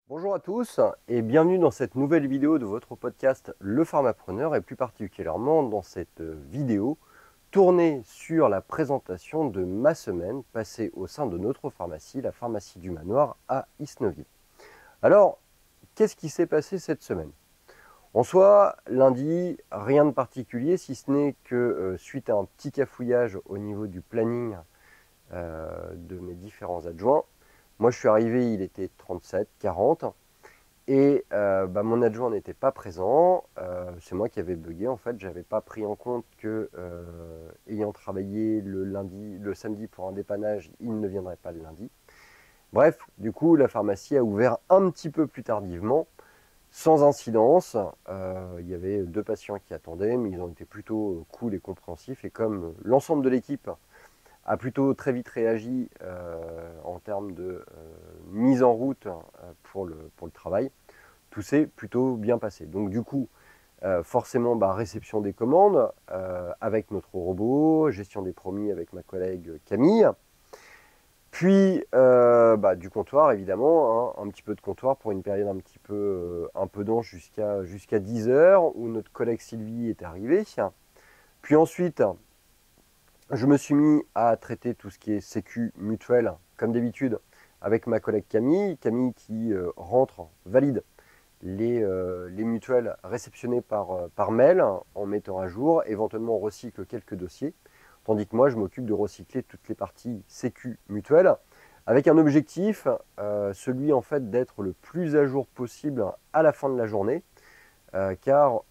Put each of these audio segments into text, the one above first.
Bonjour à tous et bienvenue dans cette nouvelle vidéo de votre podcast Le Pharmapreneur et plus particulièrement dans cette vidéo tournée sur la présentation de ma semaine passée au sein de notre pharmacie, la pharmacie du Manoir à Isneville. Alors, qu'est-ce qui s'est passé cette semaine? En soi, lundi, rien de particulier si ce n'est que suite à un petit cafouillage au niveau du planning de mes différents adjoints, moi je suis arrivé, il était 37, 40. Et mon adjoint n'était pas présent, c'est moi qui avais bugué en fait, j'avais pas pris en compte que ayant travaillé le samedi pour un dépannage, il ne viendrait pas le lundi. Bref, du coup la pharmacie a ouvert un petit peu plus tardivement, sans incidence. Il y avait 2 patients qui attendaient, mais ils ont été plutôt cool et compréhensifs. Et comme l'ensemble de l'équipe a plutôt très vite réagi en termes de mise en route pour le travail, tout s'est plutôt bien passé. Donc du coup, forcément, réception des commandes avec notre robot, gestion des promis avec ma collègue Camille, puis du comptoir évidemment, hein, un petit peu de comptoir pour une période un peu dense jusqu'à 10 heures où notre collègue Sylvie est arrivée. Puis ensuite, je me suis mis à traiter tout ce qui est sécu mutuelle, comme d'habitude, avec ma collègue Camille qui rentre, valide les mutuelles réceptionnées par mail en mettant à jour, éventuellement on recycle quelques dossiers, tandis que moi je m'occupe de recycler toutes les parties sécu mutuelles, avec un objectif, celui en fait d'être le plus à jour possible à la fin de la journée, car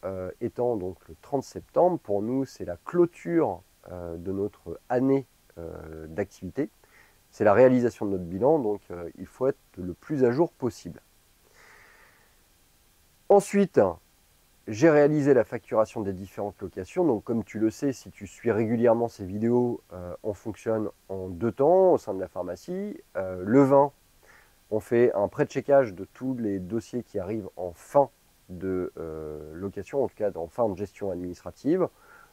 étant donc le 30 septembre, pour nous c'est la clôture de notre année d'activité, c'est la réalisation de notre bilan, donc il faut être le plus à jour possible. Ensuite, j'ai réalisé la facturation des différentes locations. Donc comme tu le sais, si tu suis régulièrement ces vidéos, on fonctionne en 2 temps au sein de la pharmacie. Le 20, on fait un pré-checkage de tous les dossiers qui arrivent en fin de location, en tout cas en fin de gestion administrative.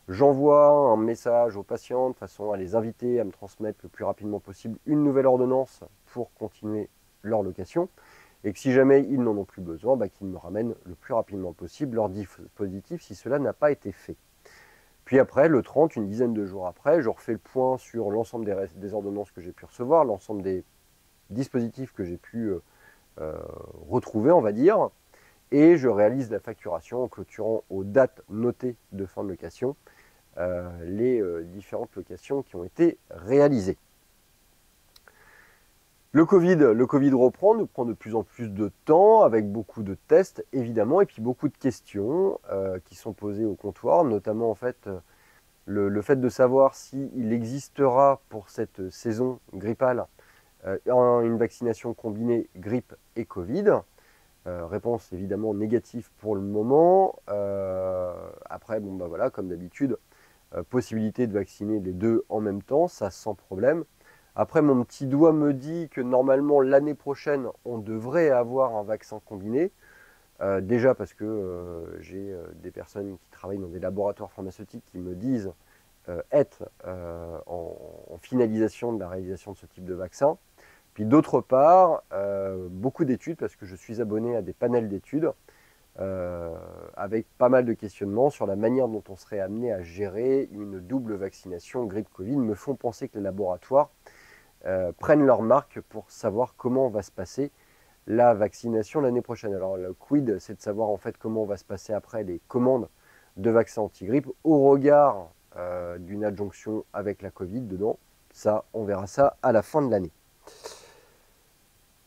J'envoie un message aux patients de façon à les inviter à me transmettre le plus rapidement possible une nouvelle ordonnance pour continuer leur location. Et que si jamais ils n'en ont plus besoin, qu'ils me ramènent le plus rapidement possible leur dispositif si cela n'a pas été fait. Puis après, le 30, une dizaine de jours après, je refais le point sur l'ensemble des ordonnances que j'ai pu recevoir, l'ensemble des dispositifs que j'ai pu retrouver, on va dire, et je réalise la facturation en clôturant aux dates notées de fin de location les différentes locations qui ont été réalisées. Le Covid reprend, nous prend de plus en plus de temps, avec beaucoup de tests évidemment, et puis beaucoup de questions qui sont posées au comptoir, notamment en fait le fait de savoir s'il existera pour cette saison grippale une vaccination combinée grippe et Covid. Réponse évidemment négative pour le moment. Après, voilà, comme d'habitude, possibilité de vacciner les deux en même temps, ça sans problème. Après, mon petit doigt me dit que normalement, l'année prochaine, on devrait avoir un vaccin combiné. Déjà parce que j'ai des personnes qui travaillent dans des laboratoires pharmaceutiques qui me disent être en finalisation de la réalisation de ce type de vaccin. Puis d'autre part, beaucoup d'études, parce que je suis abonné à des panels d'études, avec pas mal de questionnements sur la manière dont on serait amené à gérer une double vaccination grippe-Covid, me font penser que les laboratoires prennent leur marque pour savoir comment va se passer la vaccination l'année prochaine. Alors le quid, c'est de savoir en fait comment va se passer après les commandes de vaccins anti-grippe au regard d'une adjonction avec la Covid dedans. Ça, on verra ça à la fin de l'année.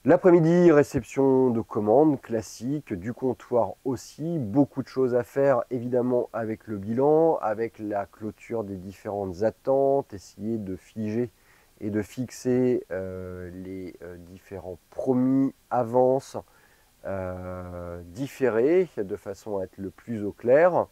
L'après-midi, réception de commandes classiques, du comptoir aussi, beaucoup de choses à faire évidemment avec le bilan, avec la clôture des différentes attentes, essayer de figer et de fixer les différents promis, avances, différés, de façon à être le plus au clair.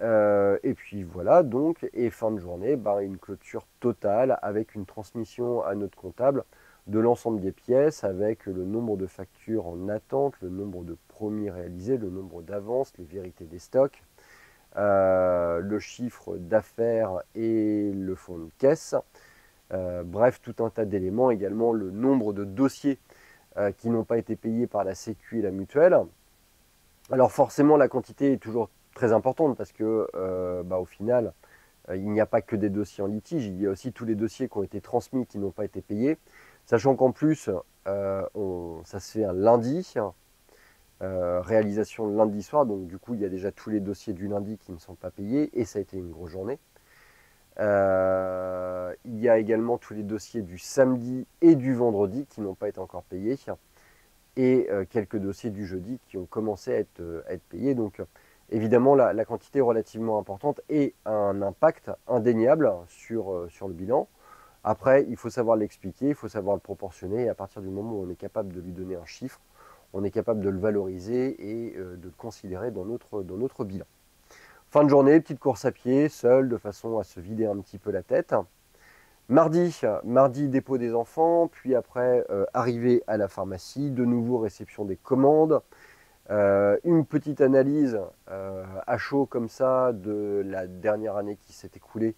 Et puis voilà, donc, et fin de journée, une clôture totale avec une transmission à notre comptable de l'ensemble des pièces, avec le nombre de factures en attente, le nombre de promis réalisés, le nombre d'avances, les vérités des stocks, le chiffre d'affaires et le fonds de caisse. Bref, tout un tas d'éléments, également le nombre de dossiers qui n'ont pas été payés par la Sécu et la mutuelle. Alors forcément, la quantité est toujours très importante parce que au final, il n'y a pas que des dossiers en litige, il y a aussi tous les dossiers qui ont été transmis qui n'ont pas été payés. Sachant qu'en plus, ça se fait un lundi, réalisation le lundi soir, donc du coup il y a déjà tous les dossiers du lundi qui ne sont pas payés et ça a été une grosse journée. Il y a également tous les dossiers du samedi et du vendredi qui n'ont pas été encore payés et quelques dossiers du jeudi qui ont commencé à être payés. Donc évidemment la quantité est relativement importante et a un impact indéniable sur le bilan. Après, il faut savoir l'expliquer, il faut savoir le proportionner et à partir du moment où on est capable de lui donner un chiffre, on est capable de le valoriser et de le considérer dans notre bilan. Fin de journée, petite course à pied, seul, de façon à se vider un petit peu la tête. Mardi dépôt des enfants, puis après arrivée à la pharmacie, de nouveau réception des commandes, une petite analyse à chaud comme ça de la dernière année qui s'est écoulée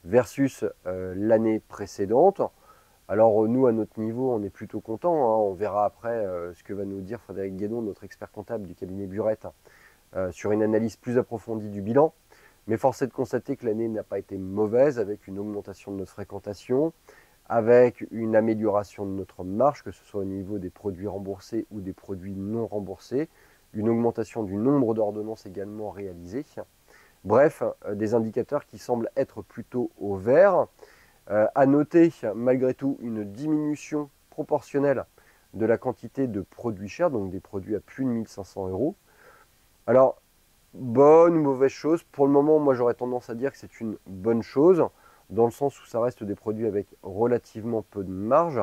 versus l'année précédente. Alors nous, à notre niveau, on est plutôt content. Hein. On verra après ce que va nous dire Frédéric Guédon, notre expert comptable du cabinet Burette, sur une analyse plus approfondie du bilan. Mais force est de constater que l'année n'a pas été mauvaise, avec une augmentation de notre fréquentation, avec une amélioration de notre marge, que ce soit au niveau des produits remboursés ou des produits non remboursés, une augmentation du nombre d'ordonnances également réalisées. Bref, des indicateurs qui semblent être plutôt au vert. À noter malgré tout une diminution proportionnelle de la quantité de produits chers, donc des produits à plus de 1500 euros. Alors, bonne ou mauvaise chose, pour le moment, moi j'aurais tendance à dire que c'est une bonne chose, dans le sens où ça reste des produits avec relativement peu de marge.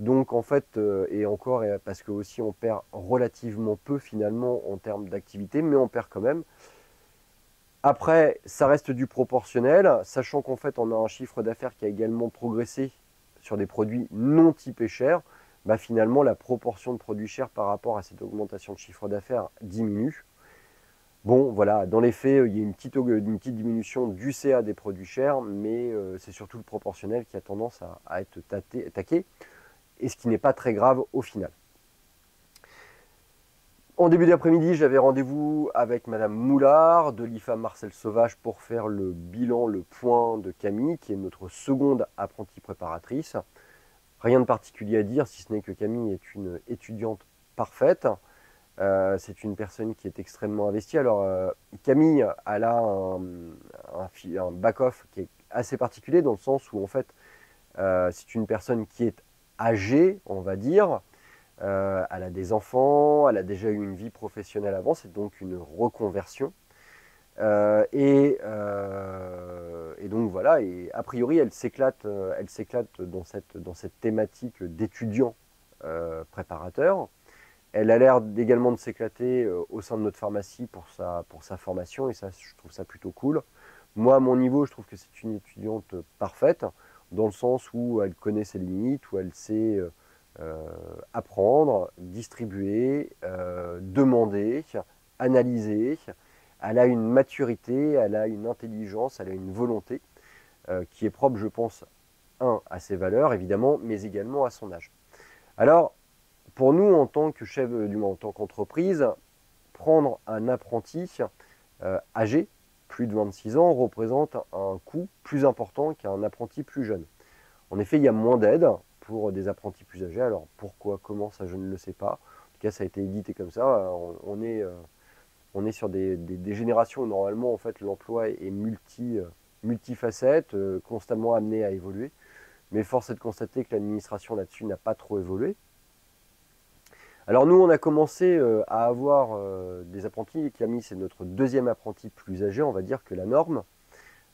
Donc en fait, et encore parce que aussi on perd relativement peu finalement en termes d'activité, mais on perd quand même. Après, ça reste du proportionnel, sachant qu'en fait, on a un chiffre d'affaires qui a également progressé sur des produits non typés chers. Finalement, la proportion de produits chers par rapport à cette augmentation de chiffre d'affaires diminue. Bon, voilà, dans les faits, il y a une petite diminution du CA des produits chers, mais c'est surtout le proportionnel qui a tendance à être taqué, et ce qui n'est pas très grave au final. En début d'après-midi, j'avais rendez-vous avec Madame Moulard de l'IFA Marcel Sauvage pour faire le bilan, le point de Camille, qui est notre seconde apprentie préparatrice. Rien de particulier à dire, si ce n'est que Camille est une étudiante parfaite. C'est une personne qui est extrêmement investie. Alors, Camille, elle a un back-off qui est assez particulier dans le sens où, en fait, c'est une personne qui est âgée, on va dire. Elle a des enfants, elle a déjà eu une vie professionnelle avant, c'est donc une reconversion. Et donc voilà, et a priori elle s'éclate dans cette thématique d'étudiant préparateur. Elle a l'air également de s'éclater au sein de notre pharmacie pour sa formation, et ça, je trouve ça plutôt cool. Moi, à mon niveau, je trouve que c'est une étudiante parfaite, dans le sens où elle connaît ses limites, où elle sait apprendre, distribuer, demander, analyser. Elle a une maturité, elle a une intelligence, elle a une volonté qui est propre, je pense, à ses valeurs, évidemment, mais également à son âge. Alors, pour nous, en tant que chef, du moins en tant qu'entreprise, prendre un apprenti âgé, plus de 26 ans, représente un coût plus important qu'un apprenti plus jeune. En effet, il y a moins d'aide pour des apprentis plus âgés. Alors pourquoi, comment, ça je ne le sais pas. En tout cas, ça a été édité comme ça. On est sur des générations où normalement en fait l'emploi est multifacette, constamment amené à évoluer. Mais force est de constater que l'administration là-dessus n'a pas trop évolué. Alors nous, on a commencé à avoir des apprentis. Camille, c'est notre deuxième apprenti plus âgé, on va dire, que la norme,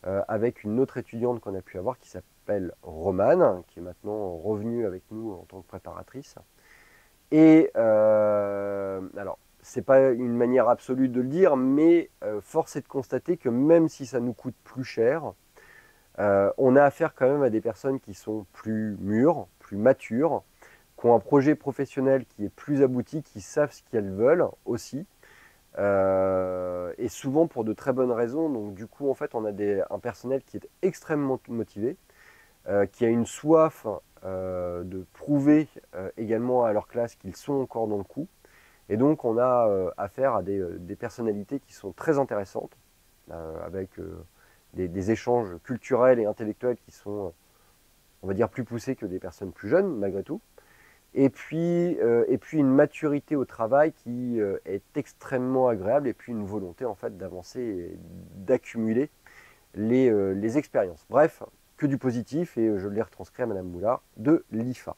avec une autre étudiante qu'on a pu avoir qui s'appelle Romane, qui est maintenant revenue avec nous en tant que préparatrice. Et alors, c'est pas une manière absolue de le dire, mais force est de constater que même si ça nous coûte plus cher, on a affaire quand même à des personnes qui sont plus mûres, plus matures, qui ont un projet professionnel qui est plus abouti, qui savent ce qu'elles veulent aussi, et souvent pour de très bonnes raisons. Donc du coup, en fait, on a un personnel qui est extrêmement motivé, qui a une soif de prouver également à leur classe qu'ils sont encore dans le coup. Et donc on a affaire à des personnalités qui sont très intéressantes, avec des échanges culturels et intellectuels qui sont, on va dire, plus poussés que des personnes plus jeunes, malgré tout. Et puis une maturité au travail qui est extrêmement agréable, et puis une volonté en fait d'avancer et d'accumuler les expériences. Bref, que du positif, et je l'ai retranscrit à Madame Moulard de l'IFA.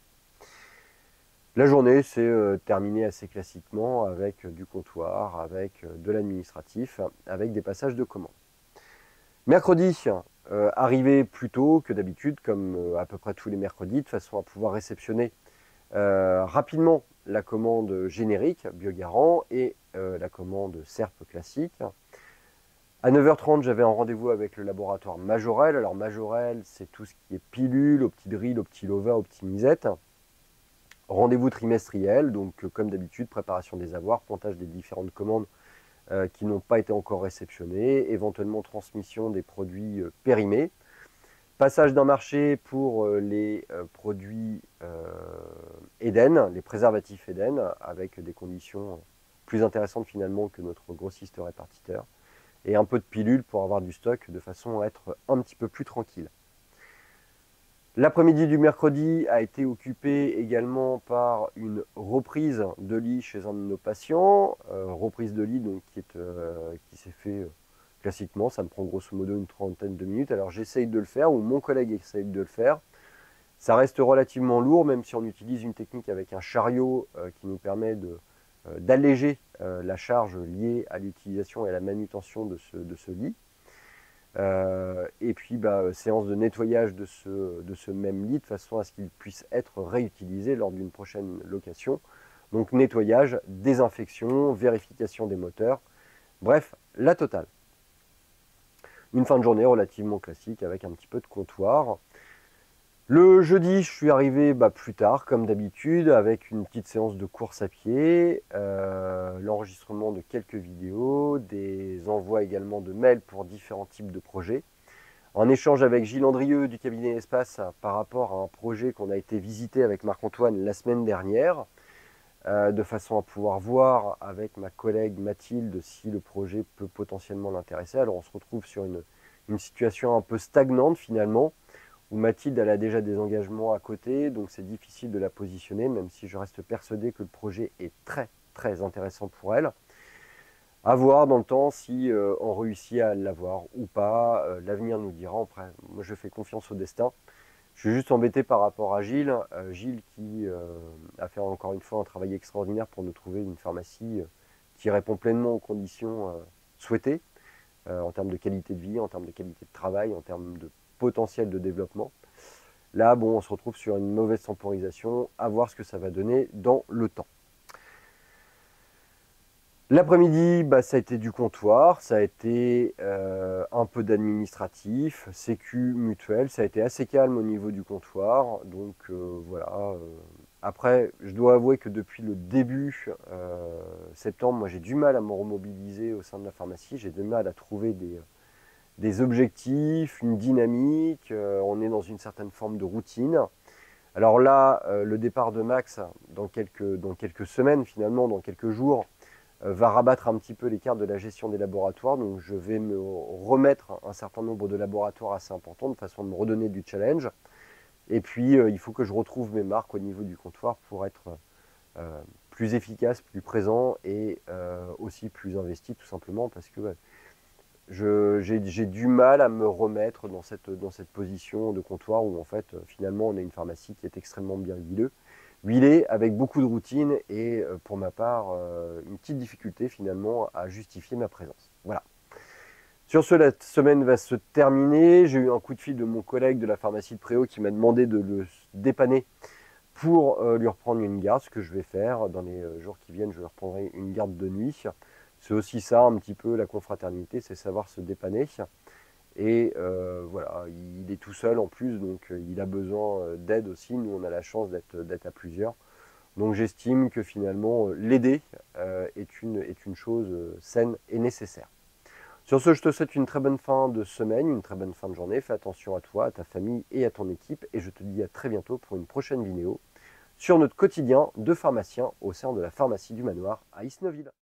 La journée s'est terminée assez classiquement avec du comptoir, avec de l'administratif, avec des passages de commandes. Mercredi, arrivé plus tôt que d'habitude, comme à peu près tous les mercredis, de façon à pouvoir réceptionner rapidement la commande générique Biogarant et la commande SERP classique. À 9h30, j'avais un rendez-vous avec le laboratoire Majorel. Alors Majorel, c'est tout ce qui est pilule, optidril, optilova, optimisette. Rendez-vous trimestriel, donc comme d'habitude, préparation des avoirs, pointage des différentes commandes qui n'ont pas été encore réceptionnées, éventuellement transmission des produits périmés. Passage d'un marché pour les produits Eden, les préservatifs Eden, avec des conditions plus intéressantes finalement que notre grossiste répartiteur. Et un peu de pilules pour avoir du stock de façon à être un petit peu plus tranquille. L'après-midi du mercredi a été occupé également par une reprise de lit chez un de nos patients. Reprise de lit donc, qui s'est fait classiquement, ça me prend grosso modo une trentaine de minutes. Alors j'essaye de le faire, ou mon collègue essaye de le faire. Ça reste relativement lourd, même si on utilise une technique avec un chariot qui nous permet d'alléger la charge liée à l'utilisation et à la manutention de ce lit. Et puis séance de nettoyage de ce même lit de façon à ce qu'il puisse être réutilisé lors d'une prochaine location. Donc nettoyage, désinfection, vérification des moteurs, bref, la totale. Une fin de journée relativement classique avec un petit peu de comptoir. Le jeudi, je suis arrivé plus tard, comme d'habitude, avec une petite séance de course à pied, l'enregistrement de quelques vidéos, des envois également de mails pour différents types de projets. En échange avec Gilles Andrieux du cabinet Espace par rapport à un projet qu'on a été visiter avec Marc-Antoine la semaine dernière, de façon à pouvoir voir avec ma collègue Mathilde si le projet peut potentiellement l'intéresser. Alors on se retrouve sur une situation un peu stagnante finalement, où Mathilde elle a déjà des engagements à côté, donc c'est difficile de la positionner, même si je reste persuadé que le projet est très très intéressant pour elle. À voir dans le temps si on réussit à l'avoir ou pas, l'avenir nous dira. Après, moi je fais confiance au destin. Je suis juste embêté par rapport à Gilles, Gilles qui a fait encore une fois un travail extraordinaire pour nous trouver une pharmacie qui répond pleinement aux conditions souhaitées, en termes de qualité de vie, en termes de qualité de travail, en termes de potentiel de développement. Là, bon, on se retrouve sur une mauvaise temporisation, à voir ce que ça va donner dans le temps. L'après-midi, ça a été du comptoir, ça a été un peu d'administratif, sécu, mutuelle, ça a été assez calme au niveau du comptoir, donc voilà. Après, je dois avouer que depuis le début septembre, moi j'ai du mal à me remobiliser au sein de la pharmacie, j'ai du mal à trouver des objectifs, une dynamique, on est dans une certaine forme de routine. Alors là, le départ de Max, dans quelques semaines finalement, dans quelques jours, va rabattre un petit peu les cartes de la gestion des laboratoires. Donc je vais me remettre un certain nombre de laboratoires assez importants, de façon à me redonner du challenge. Et puis il faut que je retrouve mes marques au niveau du comptoir pour être plus efficace, plus présent et aussi plus investi, tout simplement parce que j'ai du mal à me remettre dans cette position de comptoir où en fait finalement on a une pharmacie qui est extrêmement bien huilée avec beaucoup de routine et pour ma part une petite difficulté finalement à justifier ma présence. Voilà. Sur ce, la semaine va se terminer. J'ai eu un coup de fil de mon collègue de la pharmacie de Préau qui m'a demandé de le dépanner pour lui reprendre une garde, ce que je vais faire. Dans les jours qui viennent, je lui reprendrai une garde de nuit. C'est aussi ça un petit peu la confraternité, c'est savoir se dépanner. Et voilà, il est tout seul en plus, donc il a besoin d'aide aussi. Nous, on a la chance d'être à plusieurs. Donc j'estime que finalement, l'aider est une chose saine et nécessaire. Sur ce, je te souhaite une très bonne fin de semaine, une très bonne fin de journée. Fais attention à toi, à ta famille et à ton équipe. Et je te dis à très bientôt pour une prochaine vidéo sur notre quotidien de pharmacien au sein de la pharmacie du Manoir à Isnoville.